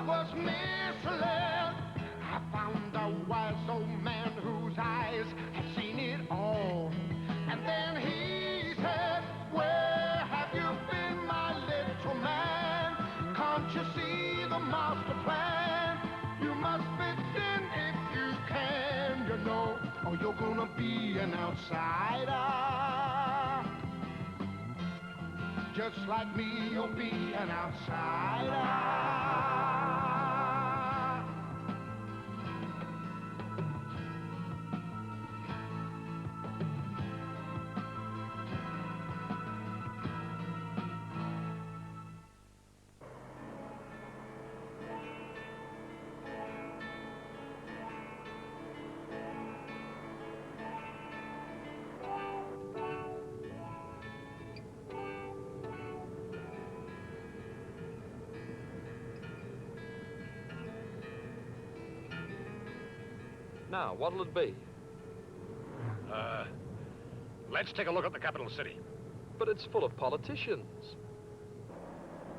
was misled. I found a wise old man whose eyes had seen it all. And then he said, where have you been, my little man? Can't you see the master plan? You must fit in if you can, you know, or you're gonna be an outsider. Just like me, you'll be an outsider. Now, what'll it be? Let's take a look at the capital city. But it's full of politicians.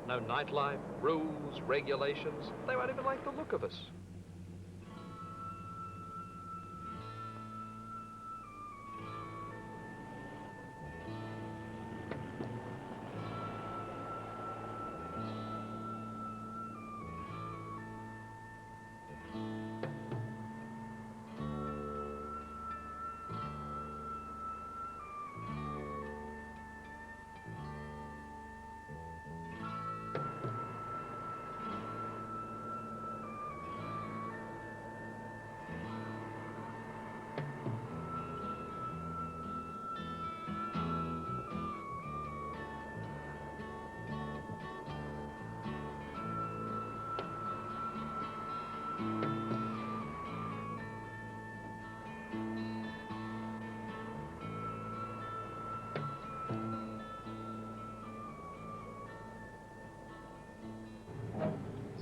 No nightlife, rules, regulations. They won't even like the look of us.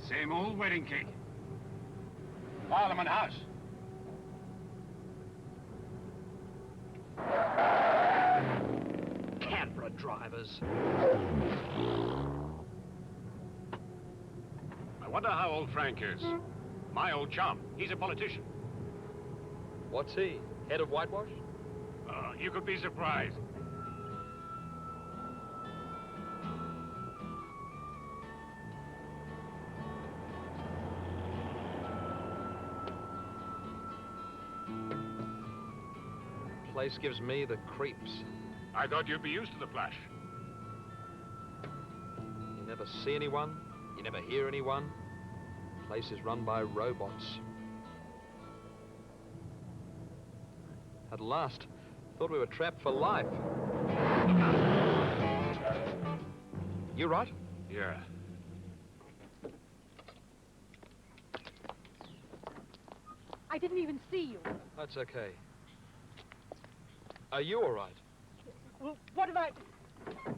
Same old wedding cake. Parliament House. Canberra drivers. I wonder how old Frank is. My old chum. He's a politician. What's he? Head of whitewash? You could be surprised. Place gives me the creeps. I thought you'd be used to the flash. You never see anyone, you never hear anyone. Place is run by robots. At last, thought we were trapped for life. You right? Yeah. I didn't even see you. That's okay. Are you all right? Well, what about...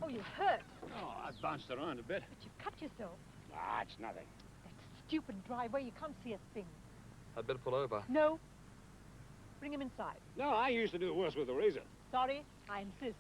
Oh, you hurt. Oh, I bounced around a bit. But you cut yourself. Ah, it's nothing. That stupid driveway, you can't see a thing. I'd better pull over. No. Bring him inside. No, I used to do worse with the razor. Sorry, I insist.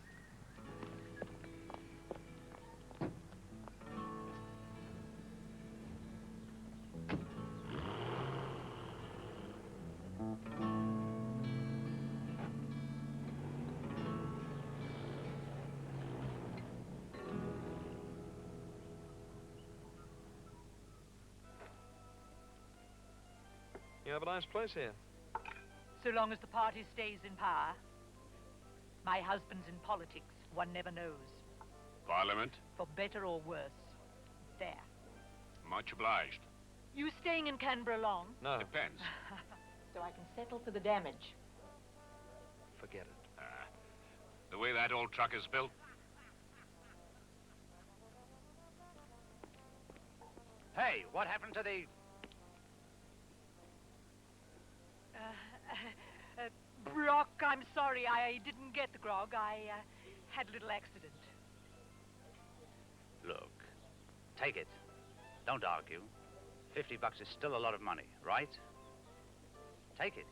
You have a nice place here. So long as the party stays in power. My husband's in politics. One never knows. Parliament? For better or worse. There. Much obliged. You staying in Canberra long? No. Depends. So I can settle for the damage. Forget it. The way that old truck is built. Hey, what happened to the... Brock, I'm sorry. I didn't get the grog. I had a little accident. Look, take it. Don't argue. $50 is still a lot of money, right? Take it.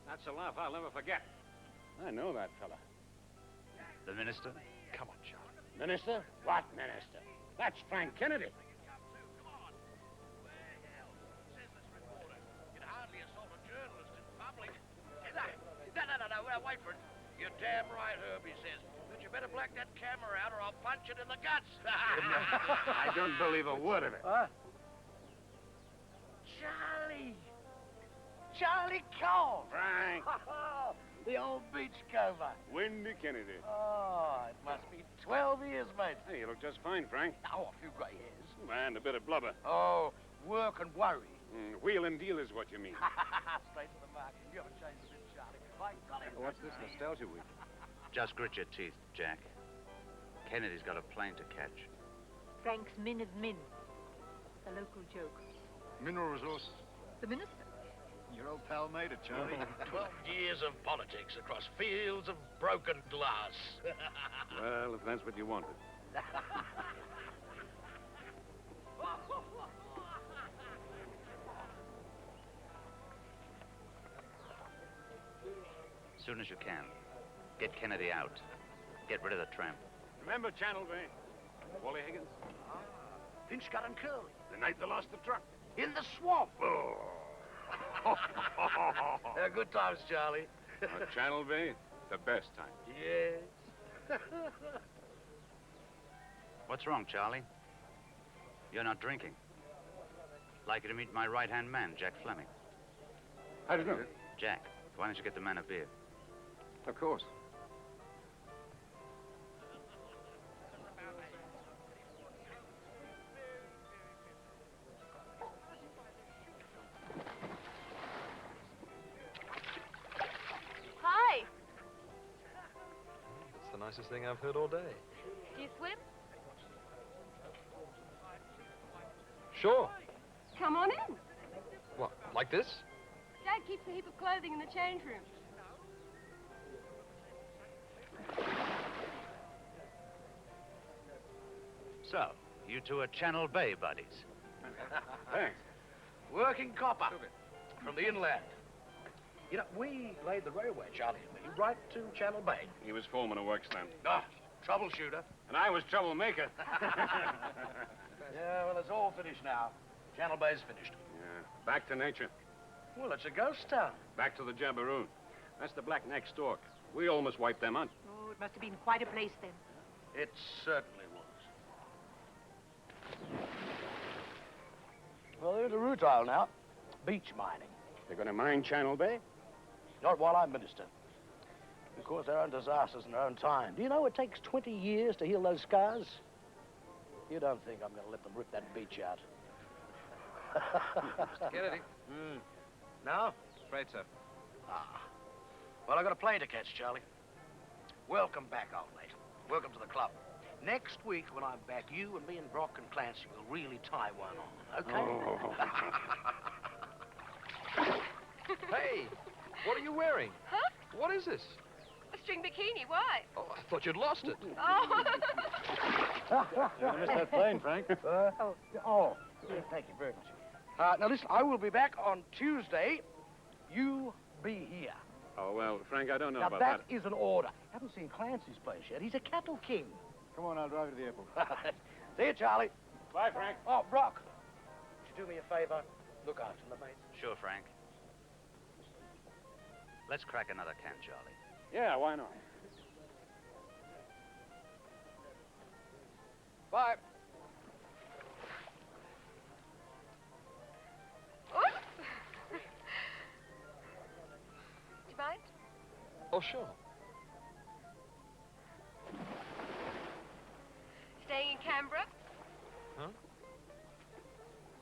That's a laugh I'll never forget. I know that fella. The minister? Come on, Charlie. Minister? What minister? That's Frank Kennedy. No, wait for it. You're damn right, Herb, he says. But you better black that camera out or I'll punch it in the guts. I don't believe a word of it. Charlie! Charlie Cole! Frank. The old beachcomber. Windy Kennedy. Oh, it must be 12 years, mate. Hey, you look just fine, Frank. Oh, a few grey hairs. And a bit of blubber. Oh, work and worry. Wheel and deal is what you mean. Straight to the mark. You haven't changed a bit, Charlie. By golly. What's this nostalgia week? Just grit your teeth, Jack. Kennedy's got a plane to catch. Frank's Min of Min. The local joke. Mineral resources. The minister. Your old pal made it, Charlie. 12 years of politics across fields of broken glass. Well, if that's what you wanted. Soon as you can. Get Kennedy out. Get rid of the tramp. Remember Channel Bay? Wally Higgins? Pinchgut and Curly. The night they lost the truck. In the swamp. Good times, Charlie. Channel Bay, the best time. Yes. What's wrong, Charlie? You're not drinking. Like you to meet my right-hand man, Jack Fleming. How do you know? Jack, why don't you get the man a beer? Of course. Hi. That's the nicest thing I've heard all day. Do you swim? Sure. Come on in. What, like this? Dad keeps a heap of clothing in the change room. So, you two are Channel Bay buddies. Thanks. Working copper. From the inland. You know, we laid the railway, Charlie and me, right to Channel Bay. He was foreman of works then. Ah, troubleshooter. And I was troublemaker. Yeah, well, it's all finished now. Channel Bay's finished. Yeah. Back to nature. Well, it's a ghost town. Back to the Jabberoon. That's the black-neck stork. We almost wiped them out. Oh, it must have been quite a place then. It certainly was. Well, they're in the root isle now. Beach mining. They're going to mine Channel Bay? Not while I'm minister. Of course, their own disasters in their own time. Do you know it takes 20 years to heal those scars? You don't think I'm going to let them rip that beach out? Mr. Kennedy. No? Afraid so. Ah. Well, I've got a plane to catch, Charlie. Welcome back, old mate. Welcome to the club. Next week, when I'm back, you and me and Brock and Clancy will really tie one on, okay? Oh. Hey, what are you wearing? Huh? What is this? A string bikini, why? Oh, I thought you'd lost it. Oh. You missed that plane, Frank. Thank you very much. Now, listen, I will be back on Tuesday. You be here. Oh, well, Frank, I don't know Now, about that is an order. Haven't seen Clancy's place yet. He's a cattle king. Come on, I'll drive you to the airport. See you, Charlie. Bye, Frank. Oh, Brock, would you do me a favor? Look after the mates. Sure, Frank. Let's crack another can, Charlie. Yeah, why not? Bye. Oops. Do you mind? Oh, sure. Staying in Canberra? Huh?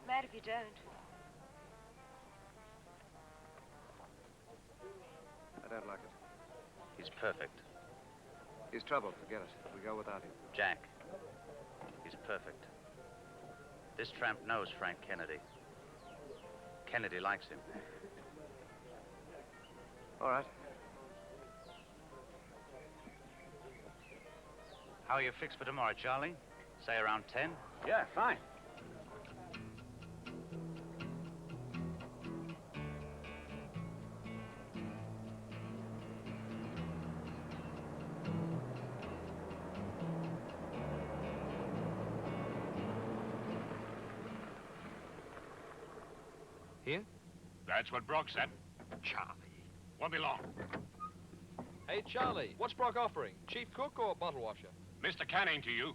Mad if you don't. I don't like it. He's perfect. He's trouble. Forget it. We go without him. Jack, he's perfect. This tramp knows Frank Kennedy. Kennedy likes him. All right. How are you fixed for tomorrow, Charlie? Say around 10? Yeah, fine. Here? That's what Brock said. Charlie. Won't be long. Hey, Charlie, what's Brock offering? Chief cook or bottle washer? Mr. Canning to you.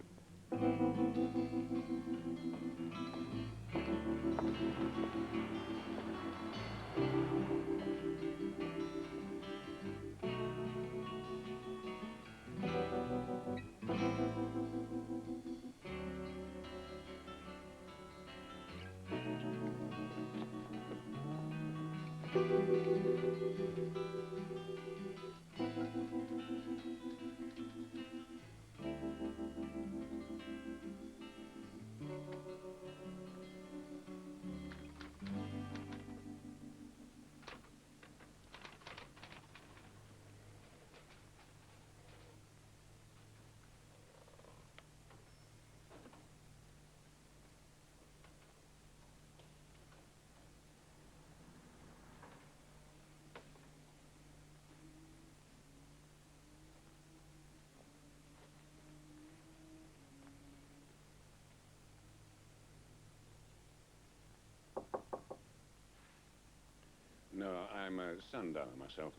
No, I'm a sundowner myself.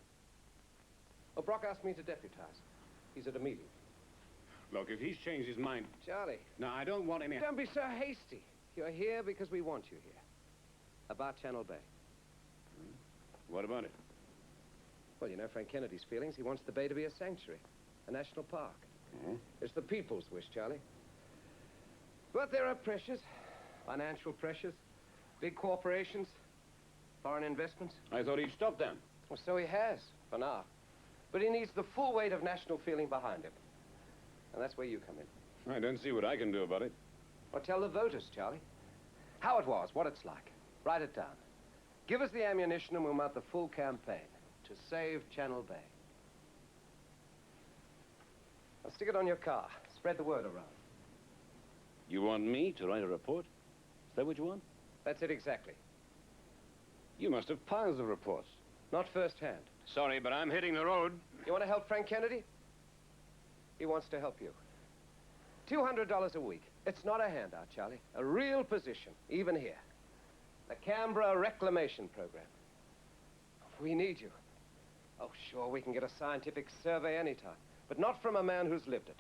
Oh, Brock asked me to deputize. He's at a meeting. Look, if he's changed his mind... Charlie. No, I don't want any... Don't be so hasty. You're here because we want you here. About Channel Bay. What about it? Well, you know Frank Kennedy's feelings. He wants the bay to be a sanctuary, a national park. It's the people's wish, Charlie. But there are pressures, financial pressures, big corporations, foreign investments. I thought he'd stop them. Well, so he has, for now. But he needs the full weight of national feeling behind him. And that's where you come in. I don't see what I can do about it. Well, tell the voters, Charlie. How it was, what it's like. Write it down. Give us the ammunition and we'll mount the full campaign to save Channel Bay. Now stick it on your car. Spread the word around. You want me to write a report? Is that what you want? That's it exactly. You must have piles of reports. Not firsthand. Sorry, but I'm hitting the road. You want to help Frank Kennedy? He wants to help you. $200 a week. It's not a handout, Charlie. A real position, even here. The Canberra Reclamation Program. We need you. Oh, sure, we can get a scientific survey anytime, but not from a man who's lived it.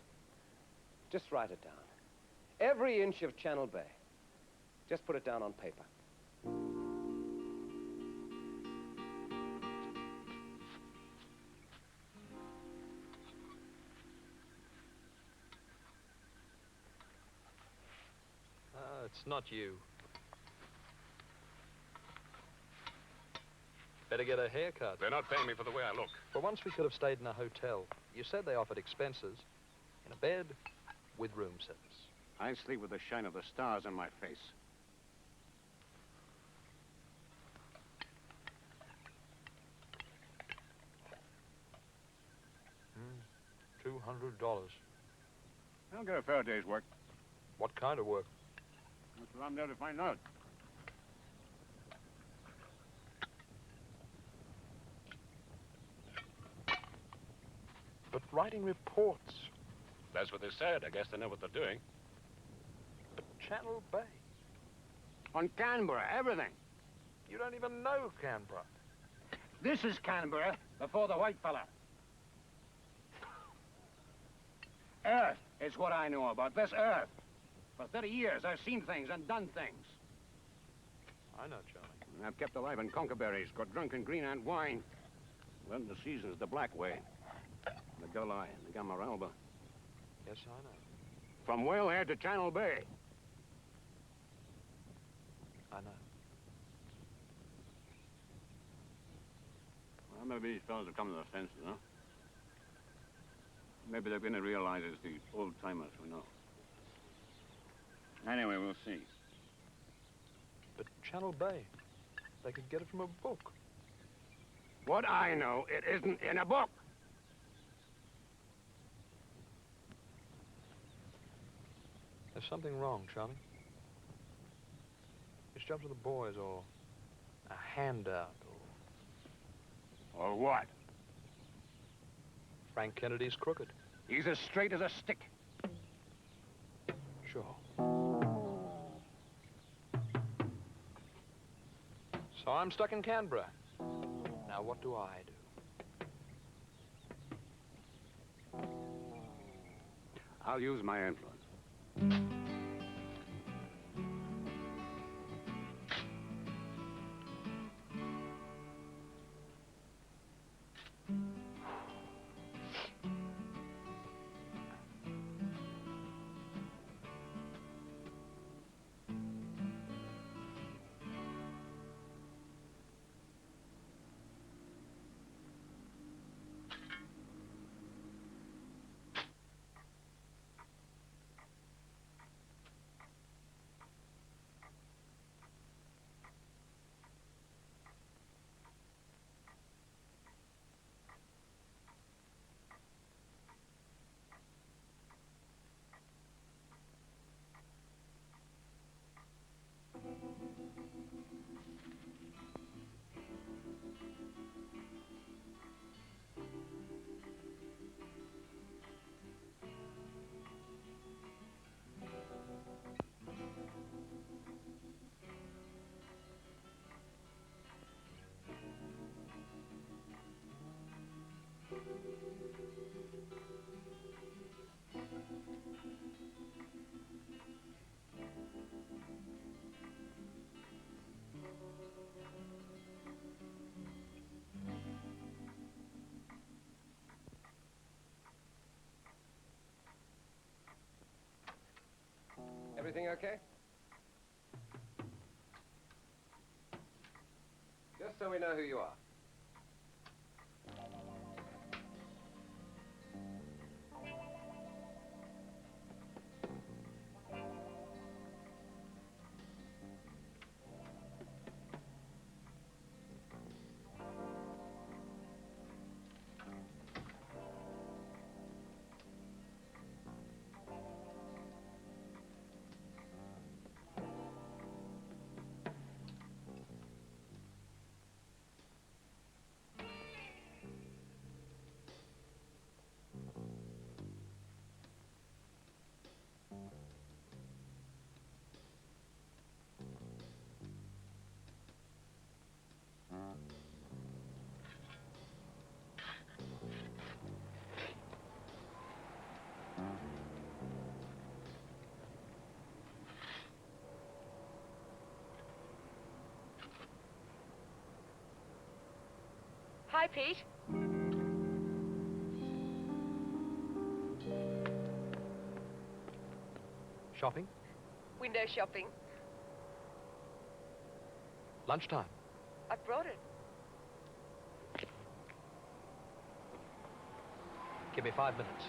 Just write it down. Every inch of Channel Bay. Just put it down on paper. It's not you. Better get a haircut. They're not paying me for the way I look. For once we could have stayed in a hotel. You said they offered expenses. In a bed with room service. I sleep with the shine of the stars on my face. $200. I'll get a fair day's work. What kind of work? That's what I'm there to find out. But writing reports. That's what they said. I guess they know what they're doing. But Channel Bay. On Canberra, everything. You don't even know Canberra. This is Canberra before the white fella. Earth is what I know about, this Earth. For 30 years, I've seen things and done things. I know, Charlie. I've kept alive in conkerberries, got drunk in green ant wine. Learned the seasons the black way. The Gulli, the Gamaralba. Yes, I know. From Whalehead to Channel Bay. I know. Well, maybe these fellas have come to their senses, huh? Maybe they're going to realize it's the old-timers who know. Anyway, we'll see. But Channel Bay, they could get it from a book. What I know, it isn't in a book. There's something wrong, Charlie. This job's with the boys, or a handout, Or what? Frank Kennedy's crooked. He's as straight as a stick. Sure. So I'm stuck in Canberra. Now what do I do? I'll use my influence. Everything okay? Just so we know who you are. Hi, Pete. Shopping? Window shopping. Lunchtime. I brought it. Give me 5 minutes.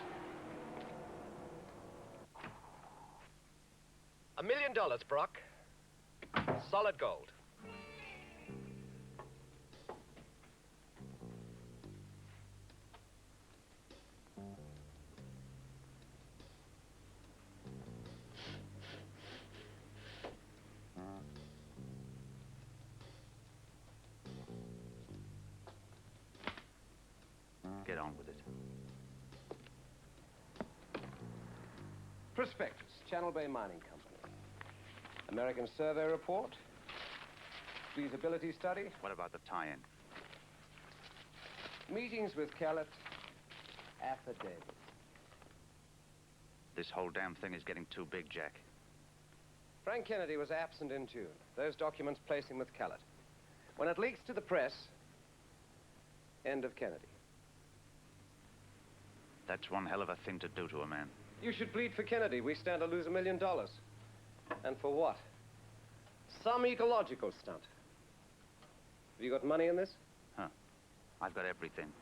$1 million, Brock. Solid gold. Get on with it. Prospectus, Channel Bay Mining Company. American Survey Report. Feasibility study. What about the tie-in? Meetings with Kellett. Affidavit. This whole damn thing is getting too big, Jack. Frank Kennedy was absent in June. Those documents place him with Kellett. When it leaks to the press, end of Kennedy. That's one hell of a thing to do to a man. You should plead for Kennedy. We stand to lose $1 million. And for what? Some ecological stunt. Have you got money in this? Huh. I've got everything.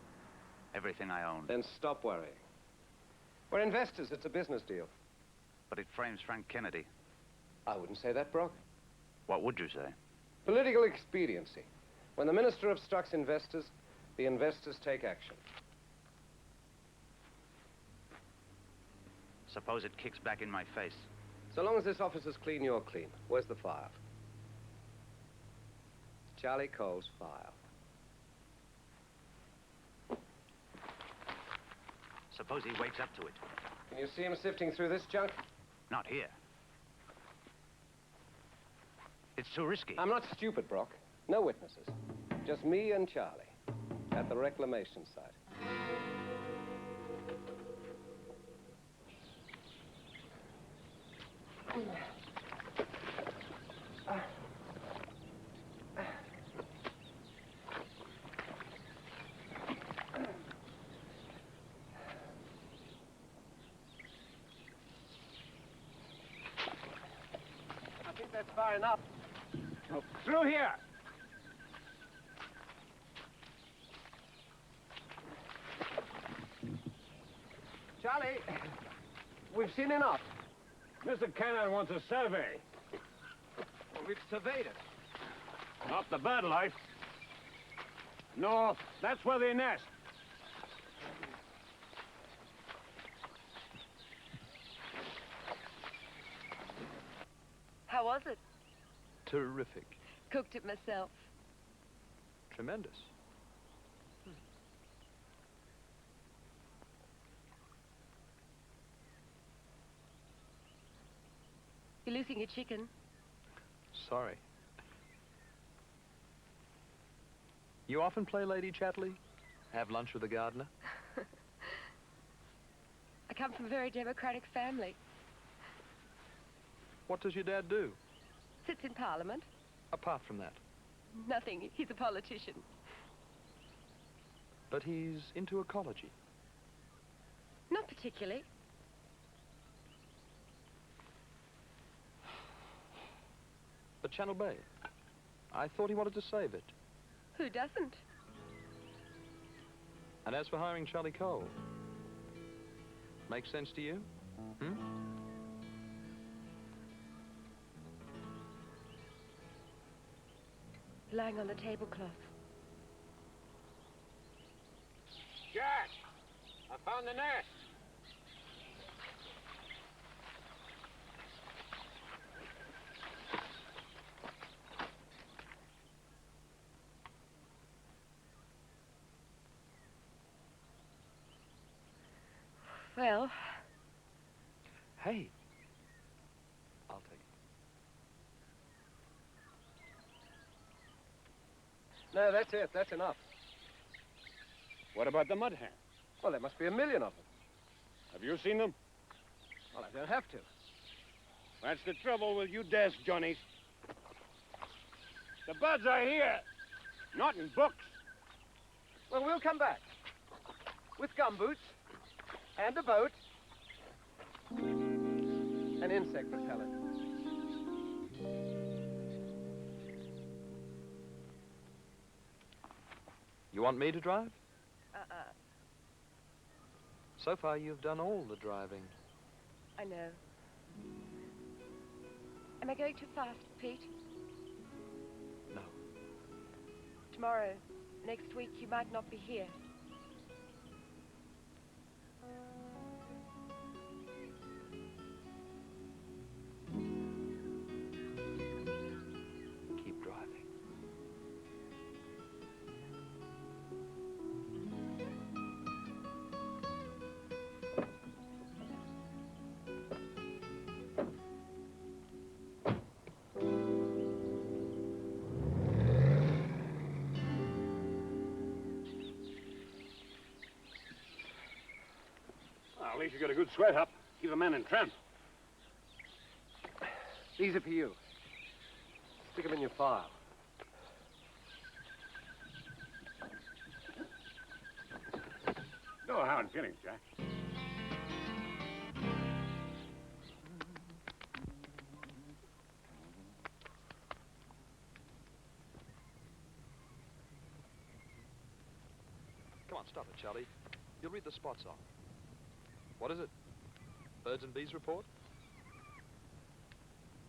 Everything I own. Then stop worrying. We're investors. It's a business deal. But it frames Frank Kennedy. I wouldn't say that, Brock. What would you say? Political expediency. When the minister obstructs investors, the investors take action. Suppose it kicks back in my face. So long as this officer's clean, you're clean. Where's the file? Charlie Cole's file. Suppose he wakes up to it. Can you see him sifting through this junk? Not here. It's too risky. I'm not stupid, Brock. No witnesses. Just me and Charlie at the reclamation site. I think that's far enough. Oh, through here. Charlie, we've seen enough. Mr. Cannon wants a survey. Well, we've surveyed it. Not the bird life. No, that's where they nest. How was it? Terrific. Cooked it myself. Tremendous. You're losing your chicken. Sorry. You often play Lady Chatterley? Have lunch with the gardener? I come from a very democratic family. What does your dad do? Sits in Parliament. Apart from that. Nothing. He's a politician. But he's into ecology. Not particularly. But Channel Bay. I thought he wanted to save it. Who doesn't? And as for hiring Charlie Cole, makes sense to you? Hmm? Lying on the tablecloth. Jack! I found the nest. Well, Hey. I'll take it. No, that's it. That's enough. What about the mud hen? Well, there must be 1 million of them. Have you seen them? Well, I don't have to. That's the trouble with you desk Johnnies. The birds are here, not in books. Well, we'll come back. With gumboots. And a boat. An insect repellent. You want me to drive? uh-uh. So far, you've done all the driving. I know. Am I going too fast, Pete? No. Tomorrow, next week, you might not be here. Keep driving. Well, at least you got a good sweat up. Keep a man in tramp. These are for you. Stick them in your file. Oh, how I'm feeling, Jack. Come on, stop it, Charlie. You'll read the spots off. What is it? Birds and bees report?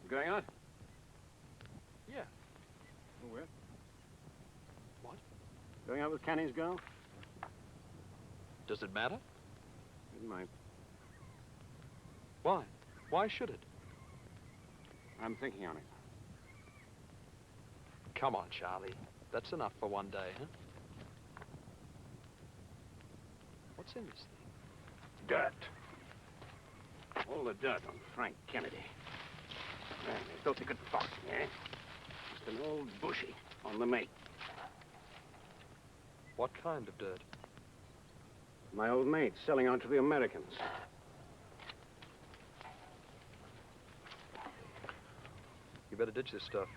Going on? Yeah. Where? What? Going out with Canning's girl? Does it matter? It might. Why? Why should it? I'm thinking on it. Come on, Charlie. That's enough for one day, huh? What's in this thing? Dirt. All the dirt on Frank Kennedy. Man, they thought they could fox me, eh? Just an old bushy. On the mate. What kind of dirt? My old mate selling out to the Americans. You better ditch this stuff.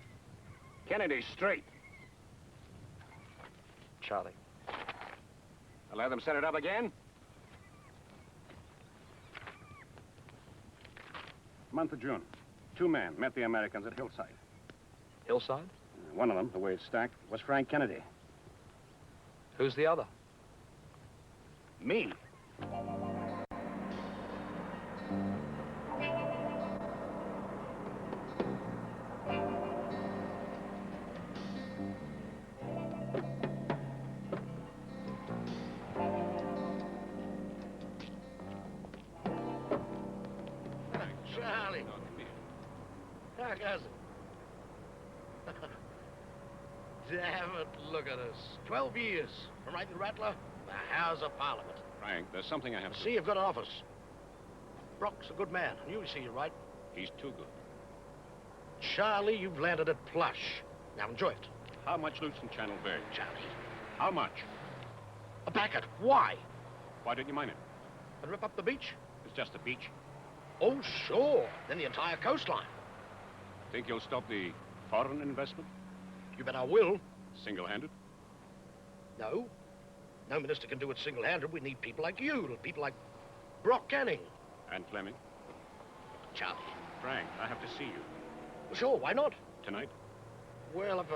Kennedy, straight. Charlie. I'll have them set it up again. Month of June. 2 men met the Americans at Hillside. Hillside? One of them, the way it's stacked, was Frank Kennedy. Who's the other? Me. Charlie. How goes it? Damn it, look at us. 12 years. From Wright and Rattler, the House of Parliament. Frank, there's something I have to... See, you've got an office. Brock's a good man. I knew he'd see you right. He's too good. Charlie, you've landed it plush. Now enjoy it. How much loot's in Channel Bay? Charlie. How much? A packet. Why? Why didn't you mine it? And rip up the beach? It's just a beach. Oh, sure. Then the entire coastline. Think you'll stop the foreign investment? You bet I will. Single-handed? No. No minister can do it single-handed. We need people like you, people like Brock Canning. And Fleming? Charlie. Frank, I have to see you. Well, sure, why not? Tonight? Well, I've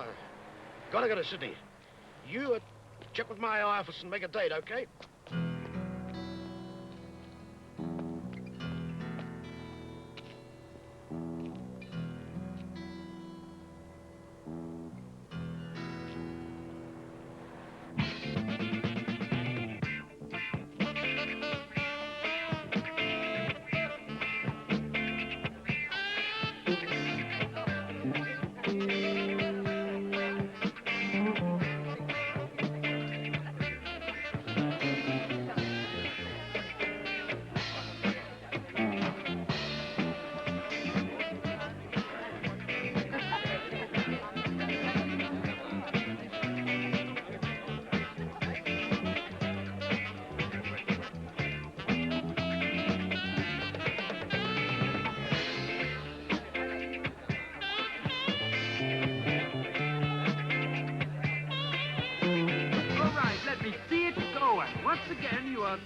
got to go to Sydney. You check with my office and make a date, okay?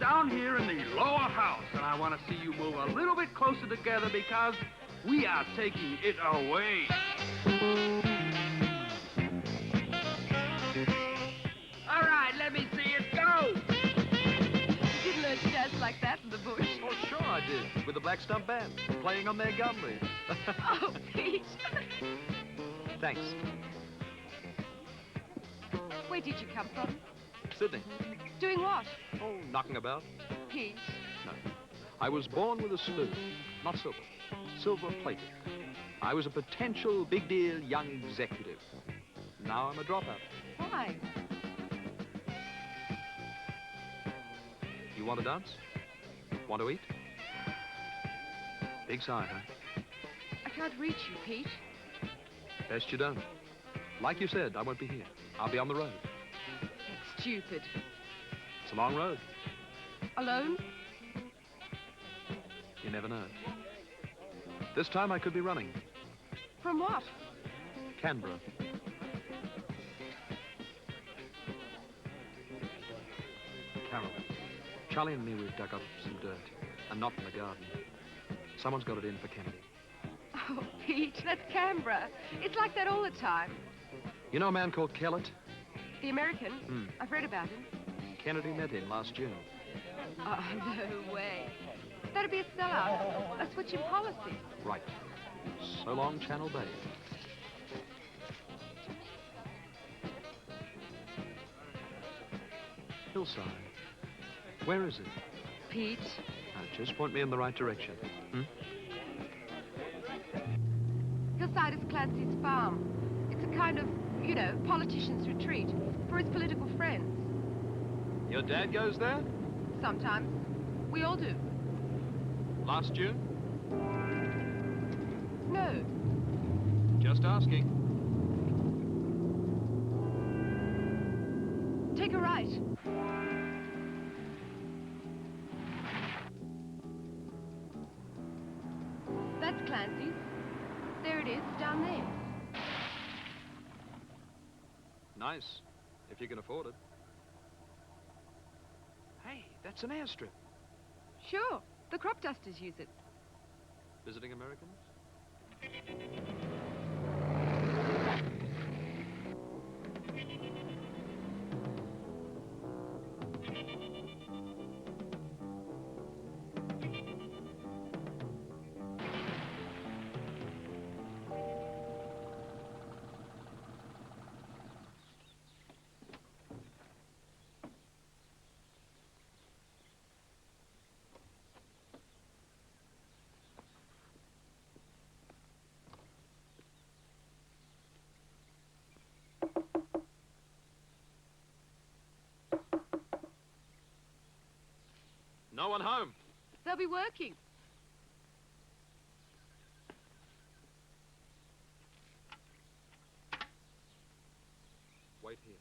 Down here in the lower house, and I want to see you move a little bit closer together because we are taking it away. All right, let me see it go. You didn't learn to dance like that in the bush. Oh, sure I did. With the Black Stump Band, playing on their gum leaves. Oh, Pete. Thanks. Where did you come from? Sydney. Doing what? Oh, knocking about. Pete. No. I was born with a spoon, not silver. Silver-plated. I was a potential big-deal young executive. Now I'm a dropout. Why? You want to dance? Want to eat? Big sigh, huh? I can't reach you, Pete. Best you don't. Like you said, I won't be here. I'll be on the road. That's stupid. It's a long road. Alone? You never know. This time I could be running. From what? Canberra. Carol, Charlie and me, we've dug up some dirt. A knot in the garden. Someone's got it in for Kennedy. Oh, Pete, that's Canberra. It's like that all the time. You know a man called Kellett? The American? I've read about him. Kennedy met him last June. Oh, no way. That'd be a sellout. A switch in policy. Right. So long, Channel Bay. Hillside. Where is it? Pete. Now, just point me in the right direction. Hillside is Clancy's farm. It's a kind of, you know, politician's retreat for his political friends. Your dad goes there? Sometimes. We all do. Last June? No. Just asking. Take a right. That's Clancy's. There it is, down there. Nice, if you can afford it. Hey, that's an airstrip. Sure, the crop dusters use it. Visiting Americans? No one home. They'll be working. Wait here.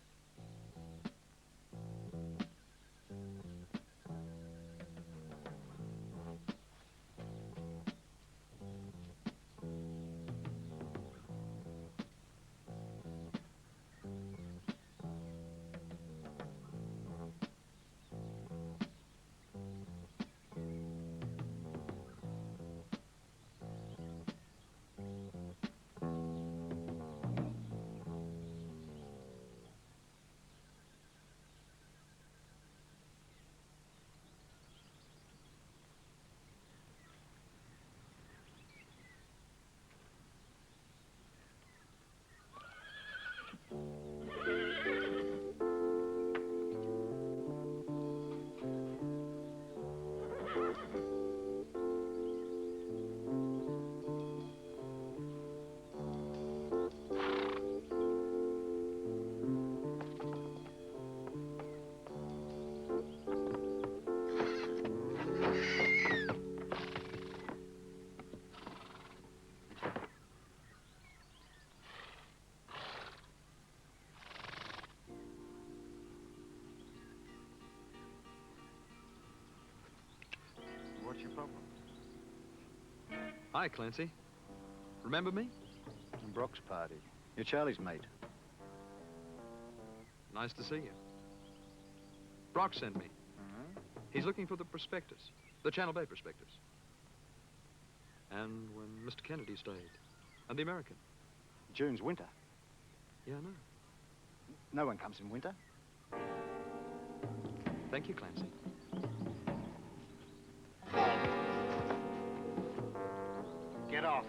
What's your problem? Hi, Clancy. Remember me? From Brock's party. You're Charlie's mate. Nice to see you. Brock sent me. He's looking for the prospectus, the Channel Bay prospectus. And when Mr. Kennedy stayed. And the American. June's winter. Yeah, I know. No one comes in winter. Thank you, Clancy. Get off.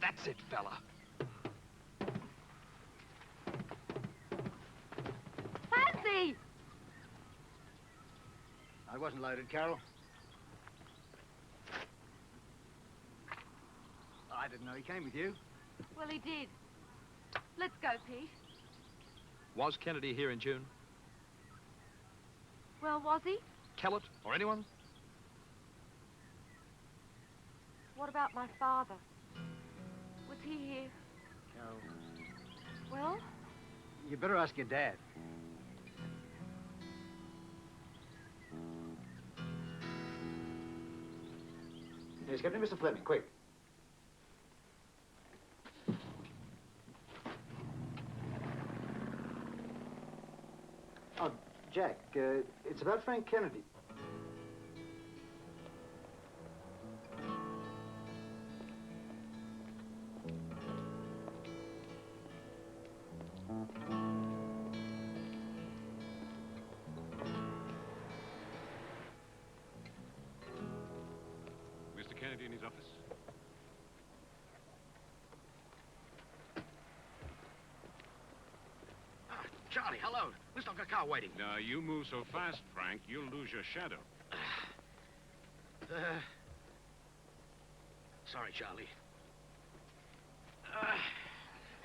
That's it, fella. Clancy! I wasn't loaded, Carol. I didn't know he came with you. Well, he did. Let's go, Pete. Was Kennedy here in June? Well, was he? Kellett or anyone? What about my father? Was he here? Carol, Well? you better ask your dad. Yes, get me Mr. Fleming, quick. Oh, Jack, it's about Frank Kennedy. Mr. Kennedy in his office. Charlie, hello. Listen, I've got a car waiting. Now, you move so fast, Frank, you'll lose your shadow. Sorry, Charlie.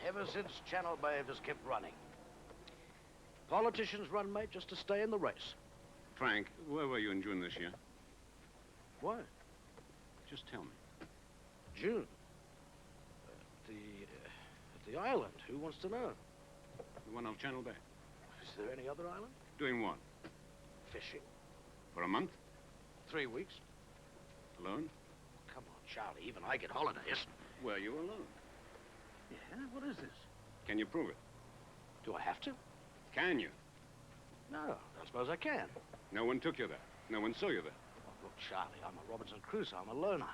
Ever since Channel Bay just kept running. Politicians run, mate, just to stay in the race. Frank, where were you in June this year? What? Just tell me. June. At the island. Who wants to know? The one off Channel Bay. Is there any other island? Doing what? Fishing. For a month? 3 weeks. Alone? Come on, Charlie. Even I get holidays. Were you alone? Yeah? What is this? Can you prove it? Do I have to? Can you? No, I suppose I can. No one took you there. No one saw you there. Oh, look, Charlie, I'm a Robinson Crusoe. I'm a loner.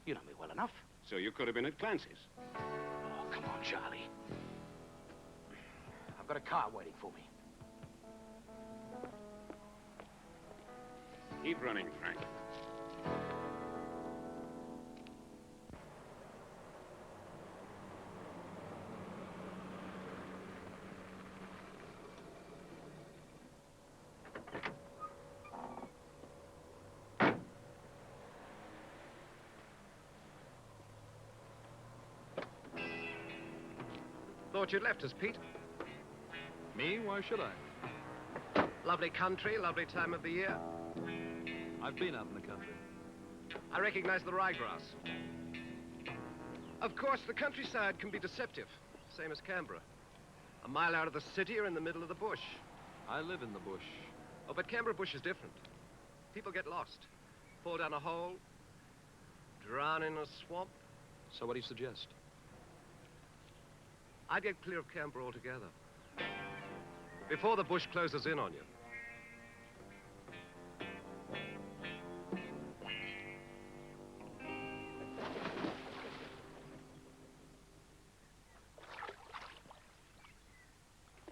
You know me well enough. So you could have been at Clancy's. Oh, come on, Charlie. I've got a car waiting for me. Keep running, Frank. Thought you'd left us, Pete. Me? Why should I? Lovely country, lovely time of the year. I've been out in the country. I recognize the ryegrass. Of course, the countryside can be deceptive, same as Canberra. A mile out of the city or in the middle of the bush. I live in the bush. Oh, but Canberra bush is different. People get lost, fall down a hole, drown in a swamp. So what do you suggest? I'd get clear of Canberra altogether. Before the bush closes in on you.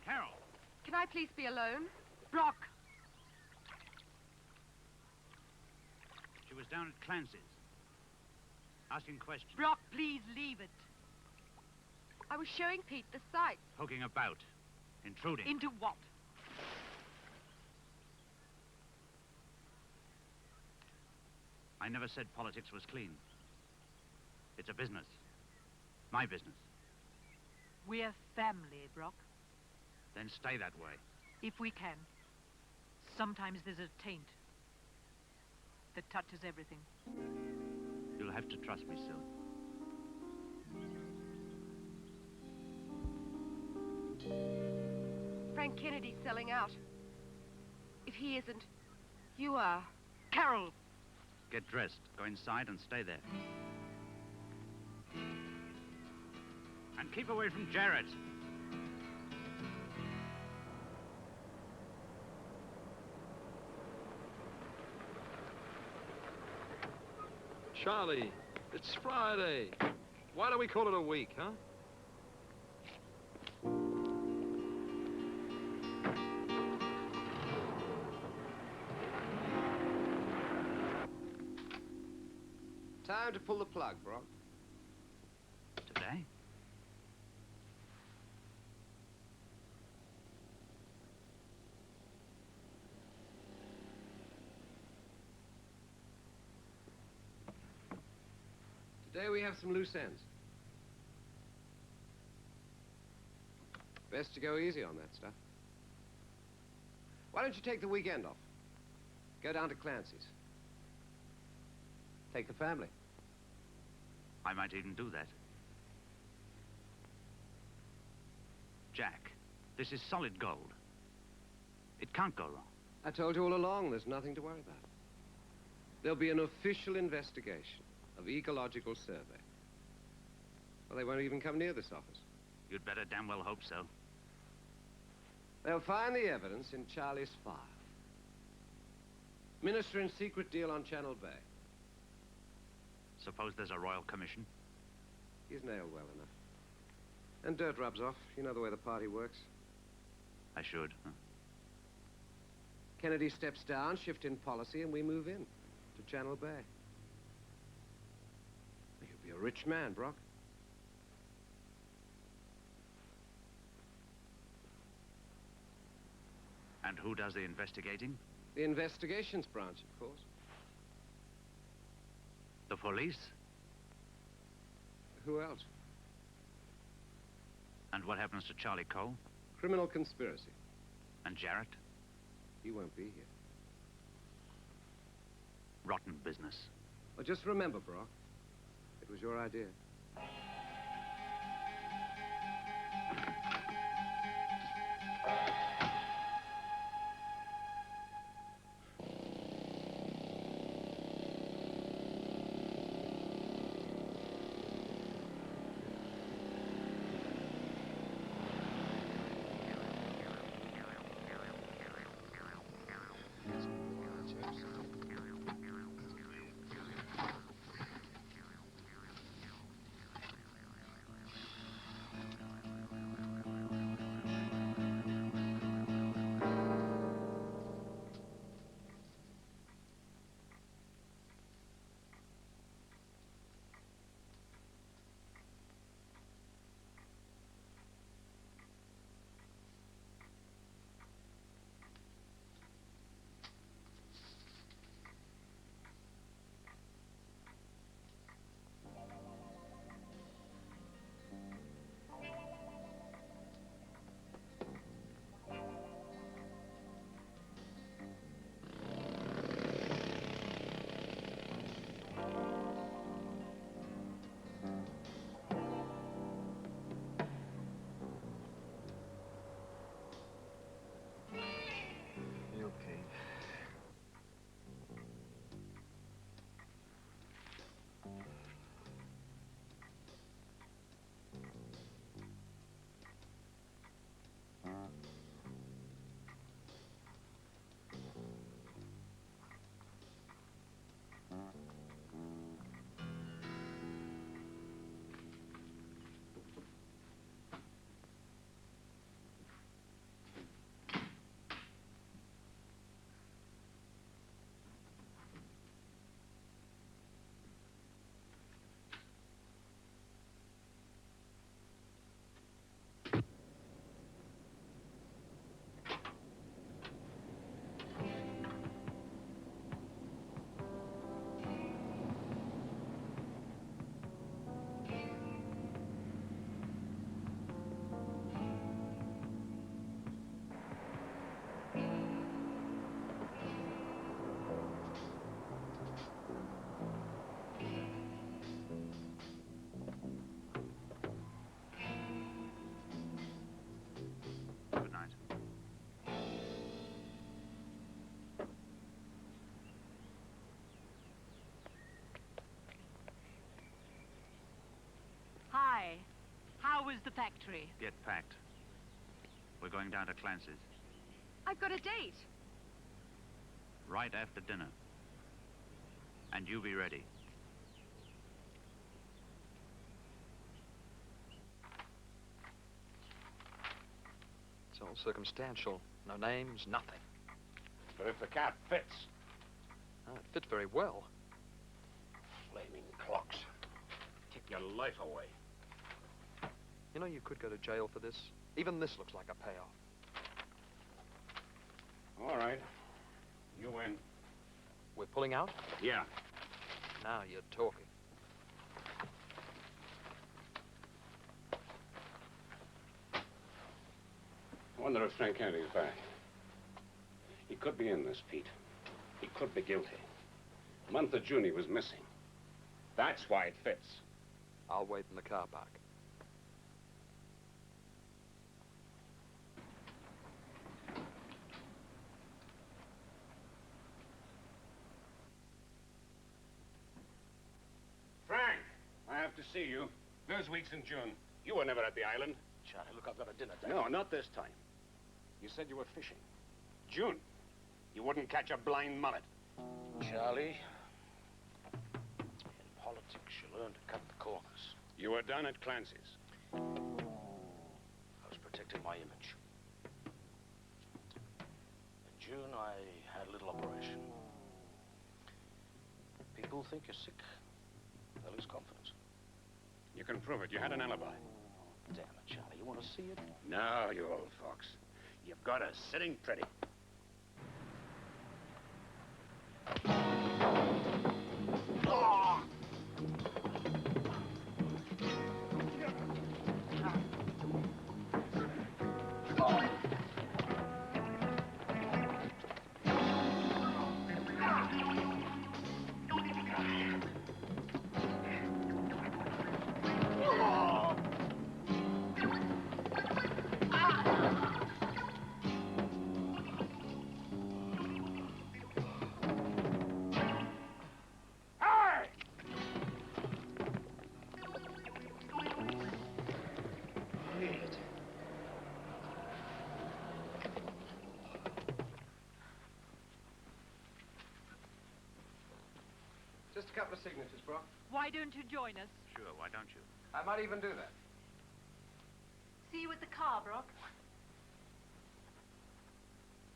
Carol! Can I please be alone? Brock! She was down at Clancy's. Asking questions. Brock, please leave it. I was showing Pete the sights. Poking about. Intruding. Into what? I never said politics was clean. It's a business. My business. We're family, Brock. Then stay that way. If we can. Sometimes there's a taint that touches everything. You'll have to trust me, Sil. Frank Kennedy's selling out. If he isn't, you are. Carol! Get dressed, go inside and stay there. And keep away from Jarrett. Charlie, it's Friday. Why don't we call it a week, huh? Time to pull the plug, Brock. Today? Today we have some loose ends. Best to go easy on that stuff. Why don't you take the weekend off? Go down to Clancy's. Take the family. I might even do that. Jack, this is solid gold. It can't go wrong. I told you all along, there's nothing to worry about. There'll be an official investigation of Ecological Survey. Well, they won't even come near this office. You'd better damn well hope so. They'll find the evidence in Charlie's file. Minister in secret deal on Channel Bay. Suppose there's a royal commission? He's nailed well enough. And dirt rubs off. You know the way the party works. I should, huh? Kennedy steps down, shift in policy, and we move in to Channel Bay. You'll be a rich man, Brock. And who does the investigating? The investigations branch, of course. The police? Who else? And what happens to Charlie Cole? Criminal conspiracy. And Jarrett? He won't be here. Rotten business. Well, just remember, Brock, it was your idea. Good night. Hi. How was the factory? Get packed. We're going down to Clancy's. I've got a date. Right after dinner. And you be ready. It's all circumstantial. No names, nothing. But if the cap fits. Oh, it fit very well. Flaming clocks. Take your life away. You know, you could go to jail for this. Even this looks like a payoff. All right. You win. We're pulling out? Yeah. Now you're talking. I wonder if Frank Kennedy's back. He could be in this, Pete. He could be guilty. The month of June he was missing. That's why it fits. I'll wait in the car park. Frank, I have to see you. Those weeks in June. You were never at the island. Charlie, look, I've got a dinner date. No, not this time. You said you were fishing. June. You wouldn't catch a blind mullet. Charlie, in politics, you learn to cut the corners. You were done at Clancy's. I was protecting my image. In June, I had a little operation. People think you're sick. They lose confidence. You can prove it. You had an alibi. Damn it, Charlie. You want to see it? No, you old fox. You've got us sitting pretty. a couple of signatures, Brock. Why don't you join us? Sure, why don't you? I might even do that. See you at the car, Brock.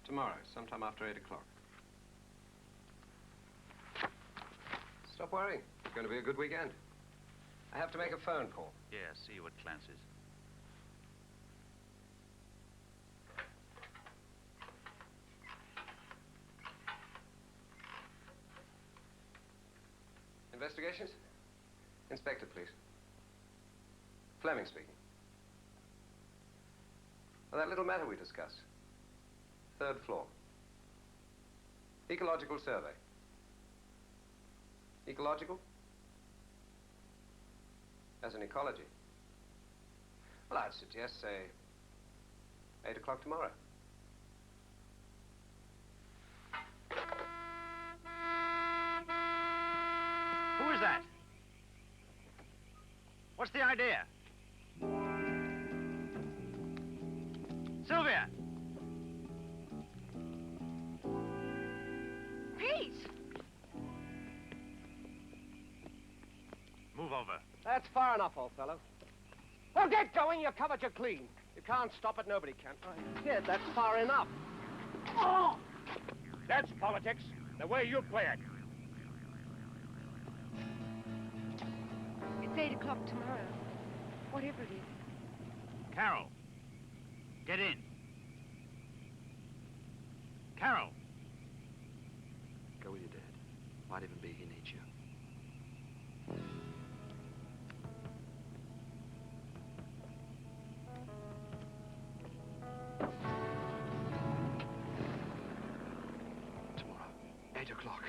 Tomorrow, sometime after 8 o'clock. Stop worrying. It's going to be a good weekend. I have to make a phone call. Yeah, see you at Clancy's. Investigations? Inspector, please. Fleming speaking. Well, that little matter we discussed. 3rd floor. Ecological survey. Ecological? As in ecology. Well, I'd suggest, say, 8 o'clock tomorrow. Who is that? What's the idea? Sylvia! Pete! Move over. That's far enough, old fellow. Well, get going. You covered you clean. You can't stop it. Nobody can. I said that's far enough. Oh! That's politics. The way you play it. It's 8 o'clock tomorrow. Whatever it is. Carol, get in. Carol. Go with your dad. Might even be he needs you. Tomorrow, 8 o'clock.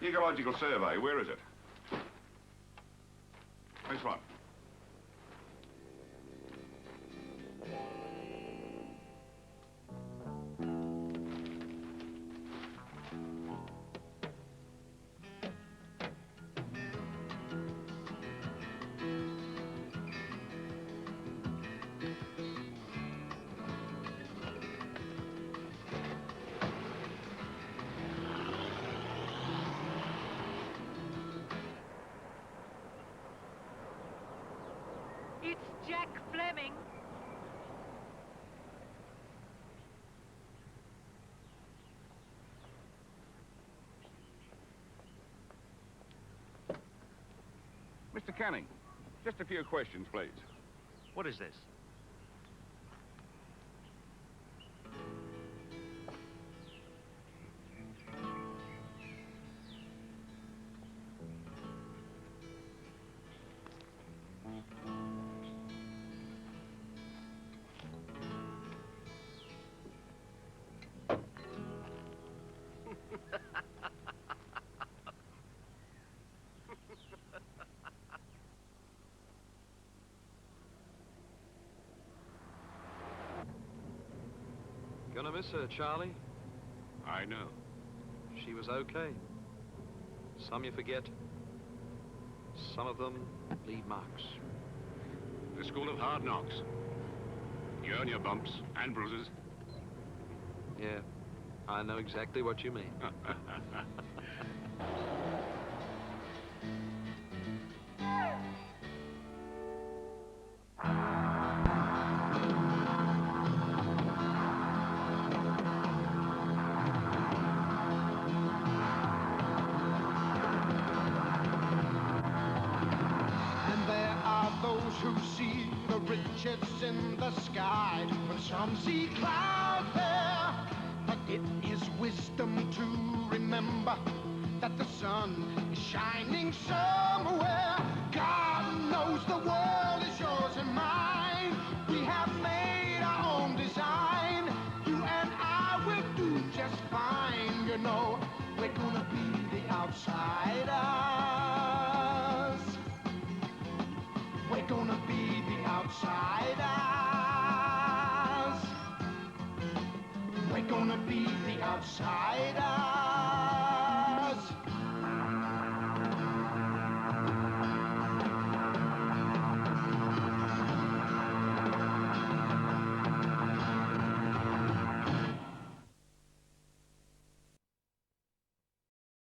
Ecological survey, where is it? Which one? It's Jack Fleming. Mr. Canning, just a few questions, please. What is this? Gonna miss her, Charlie. I know. She was okay. Some you forget. Some of them leave marks. The school of hard knocks. You earn your bumps and bruises. Yeah, I know exactly what you mean. Who see the riches in the sky when some see clouds there. But it is wisdom to remember that the sun is shining somewhere. God knows the world is yours and mine. We have made our own design. You and I will do just fine. You know, we're gonna be the outsiders. We're gonna be the outsiders. We're gonna be the outsiders.